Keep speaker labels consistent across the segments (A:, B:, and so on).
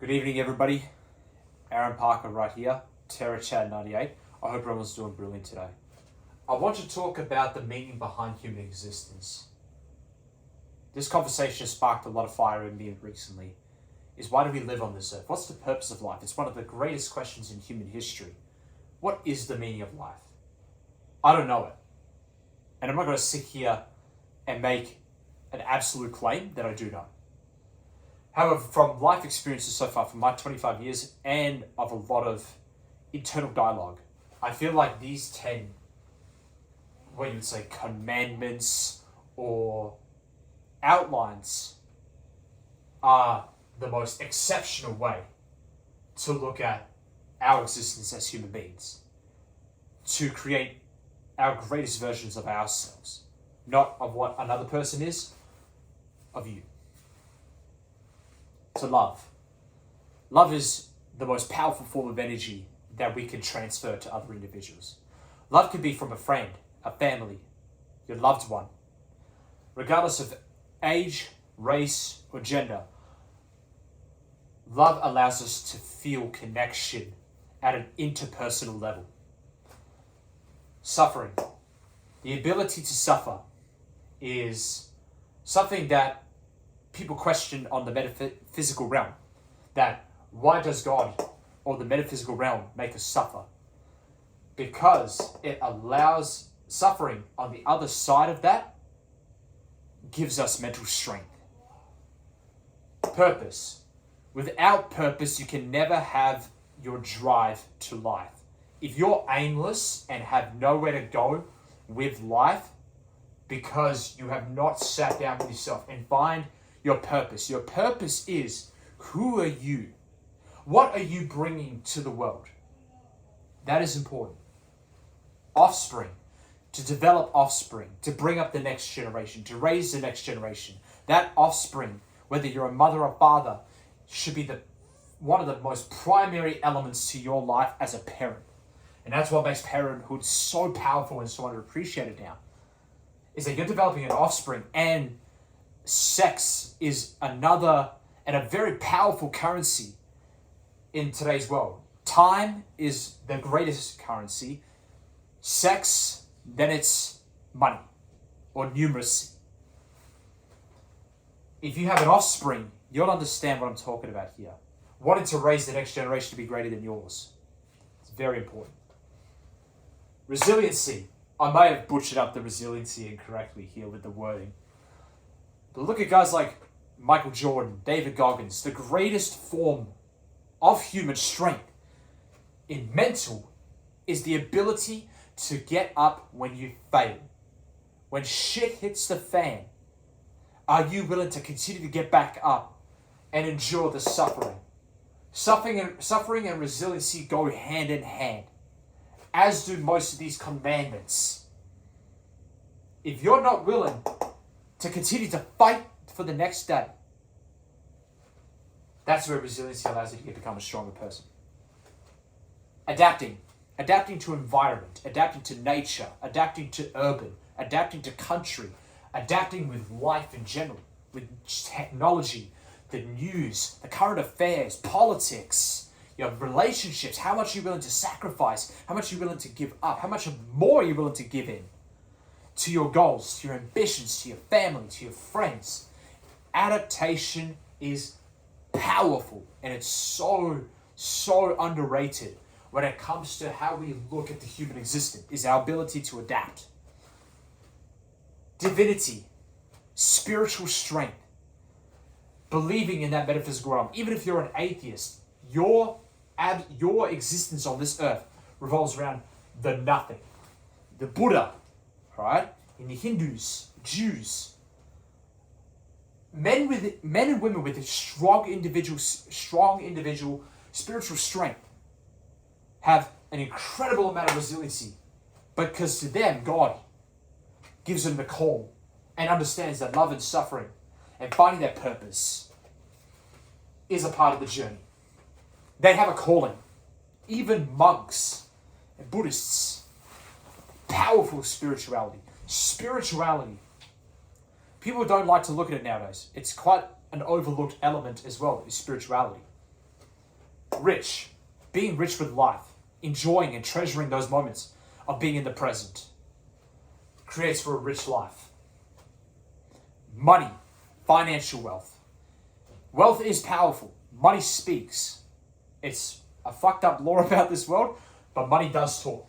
A: Good evening, everybody. Aaron Parker right here, Terra Chad 98. I hope everyone's doing brilliant today. I want to talk about the meaning behind human existence. This conversation has sparked a lot of fire in me recently. Is why do we live on this earth? What's the purpose of life? It's one of the greatest questions in human history. What is the meaning of life? I don't know it. And I'm not going to sit here and make an absolute claim that I do know. However, from life experiences so far, from my 25 years and of a lot of internal dialogue, I feel like these 10, what you would say, commandments or outlines are the most exceptional way to look at our existence as human beings, to create our greatest versions of ourselves, not of what another person is, of you. To love. Love is the most powerful form of energy that we can transfer to other individuals. Love can be from a friend, a family, your loved one. Regardless of age, race, or gender, love allows us to feel connection at an interpersonal level. Suffering. The ability to suffer is something that people question on the metaphysical realm. That why does God or the metaphysical realm make us suffer? Because it allows suffering on the other side of that gives us mental strength. Purpose. Without purpose, you can never have your drive to life. If you're aimless and have nowhere to go with life because you have not sat down with yourself and find your purpose. Your purpose is, who are you? What are you bringing to the world? That is important. Offspring. To develop offspring. To bring up the next generation. To raise the next generation. That offspring, whether you're a mother or father, should be one of the most primary elements to your life as a parent. And that's what makes parenthood so powerful and so underappreciated now. Is that you're developing an offspring, and sex is another and a very powerful currency in today's world. Time is the greatest currency. Sex, then it's money or numeracy. If you have an offspring, you'll understand what I'm talking about here. Wanting to raise the next generation to be greater than yours. It's very important. Resiliency. I may have butchered up the resiliency incorrectly here with the wording. But look at guys like Michael Jordan, David Goggins, the greatest form of human strength in mental is the ability to get up when you fail. When shit hits the fan, are you willing to continue to get back up and endure the suffering? Suffering and resiliency go hand in hand, as do most of these commandments. If you're not willing to continue to fight for the next day, that's where resiliency allows you to become a stronger person. Adapting to environment, adapting to nature, adapting to urban, adapting to country, adapting with life in general, with technology, the news, the current affairs, politics, your relationships, how much you're willing to sacrifice, how much you're willing to give up, how much more you're willing to give in to your goals, to your ambitions, to your family, to your friends. Adaptation is powerful, and it's so underrated when it comes to how we look at the human existence, is our ability to adapt. Divinity, spiritual strength, believing in that metaphysical realm. Even if you're an atheist, your existence on this earth revolves around the nothing. The Buddha, right? In the Hindus, Jews, men and women with strong individual spiritual strength have an incredible amount of resiliency, because to them God gives them the call and understands that love and suffering and finding their purpose is a part of the journey. They have a calling. Even monks and Buddhists, powerful spirituality. People don't like to look at it nowadays. It's quite an overlooked element as well, is spirituality. Rich. Being rich with life. Enjoying and treasuring those moments of being in the present. Creates for a rich life. Money. Financial wealth. Wealth is powerful. Money speaks. It's a fucked up law about this world, but money does talk.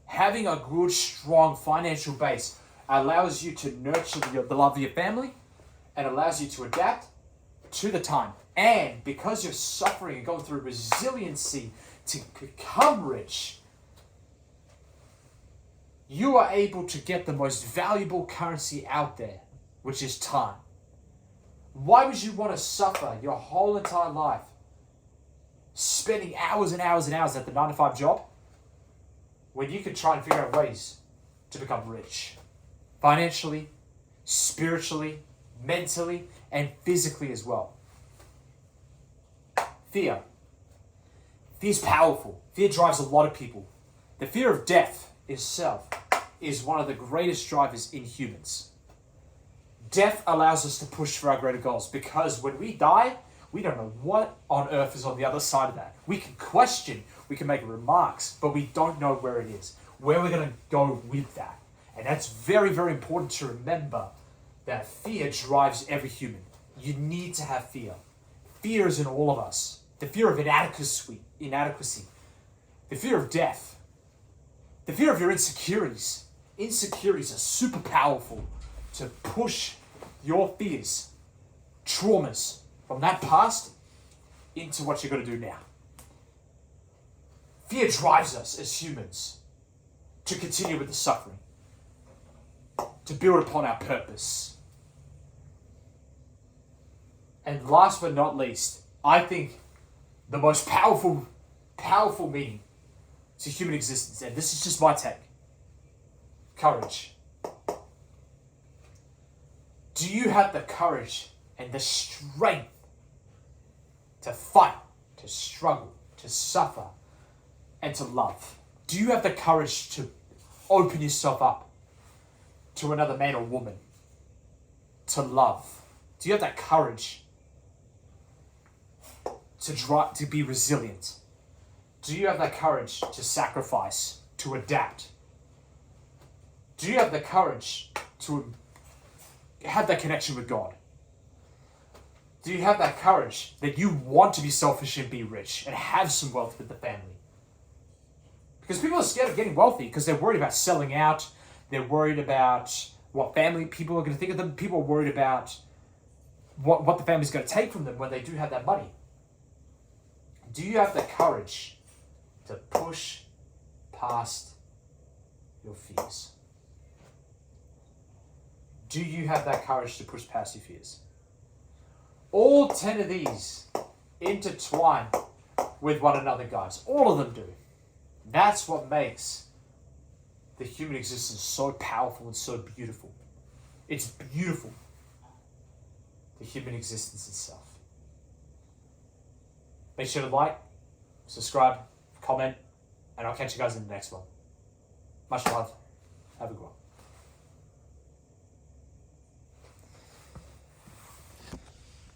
A: Having a good, strong financial base allows you to nurture the love of your family and allows you to adapt to the time. And because you're suffering and going through resiliency to become rich, you are able to get the most valuable currency out there, which is time. Why would you want to suffer your whole entire life spending hours and hours and hours at the 9-to-5 job when you could try and figure out ways to become rich? Financially, spiritually, mentally, and physically as well. Fear. Fear is powerful. Fear drives a lot of people. The fear of death itself is one of the greatest drivers in humans. Death allows us to push for our greater goals because when we die, we don't know what on earth is on the other side of that. We can question, we can make remarks, but we don't know where it is, where we're going to go with that. And that's very, very important to remember that fear drives every human. You need to have fear. Fear is in all of us. The fear of inadequacy, the fear of death, the fear of your insecurities. Insecurities are super powerful to push your fears, traumas from that past into what you're going to do now. Fear drives us as humans to continue with the suffering, to build upon our purpose. And last but not least, I think the most powerful meaning to human existence, and this is just my take, courage. Do you have the courage and the strength to fight, to struggle, to suffer, and to love? Do you have the courage to open yourself up to another man or woman, to love? Do you have that courage to be resilient? Do you have that courage to sacrifice, to adapt? Do you have the courage to have that connection with God? Do you have that courage that you want to be selfish and be rich and have some wealth with the family? Because people are scared of getting wealthy because they're worried about selling out. They're worried about what family people are going to think of them. People are worried about what the family's going to take from them when they do have that money. Do you have the courage to push past your fears? Do you have that courage to push past your fears? All 10 of these intertwine with one another, guys. All of them do. That's what makes the human existence so powerful and so beautiful. It's beautiful, the human existence itself. Make sure to like, subscribe, comment, and I'll catch you guys in the next one. Much love. Have a good one.